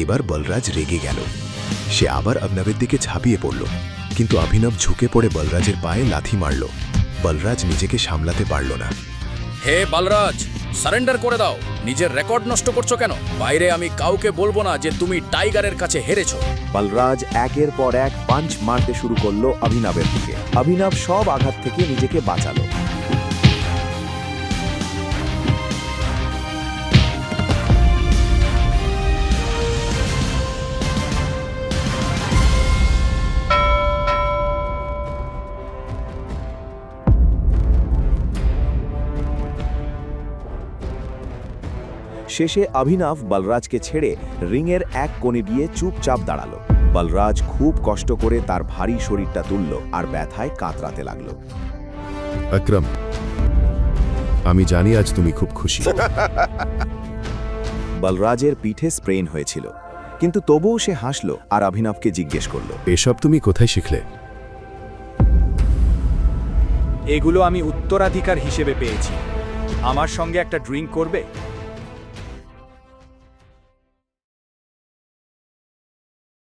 এবার বলরাজ রেগে গেল। সে আবার অভিনবের দিকে ঝাঁপিয়ে পড়ল, কিন্তু অভিনব ঝুঁকে পড়ে বলরাজের পায়ে লাথি মারল। বলরাজ নিজেকে সামলাতে পারল না। হে বলরাজ, সারেন্ডার করে দাও। নিজের রেকর্ড নষ্ট করছো কেন? বাইরে আমি কাউকে বলবো না যে তুমি টাইগারের কাছে হেরেছো। বলরাজ একের পর এক পাঞ্চ মারতে শুরু করলো অভিনবের দিকে। অভিনব সব আঘাত থেকে নিজেকে বাঁচালো। শেষে অভিনব বলরাজকে ছেড়ে রিংয়ের এক কোণে গিয়ে চুপচাপ দাঁড়ালো। বলরাজ খুব কষ্ট করে তার ভারী শরীরটা তুলল আর ব্যথায় কাতরাতে লাগলো। আকরাম, আমি জানি আজ তুমি খুব খুশি। বলরাজের পিঠে স্প্রেন হয়েছিল, কিন্তু তবুও সে হাসল আর অভিনবকে জিজ্ঞেস করল, এসব তুমি কোথায় শিখলে? এগুলো আমি উত্তরাধিকার হিসেবে পেয়েছি। আমার সঙ্গে একটা ড্রিঙ্ক করবে?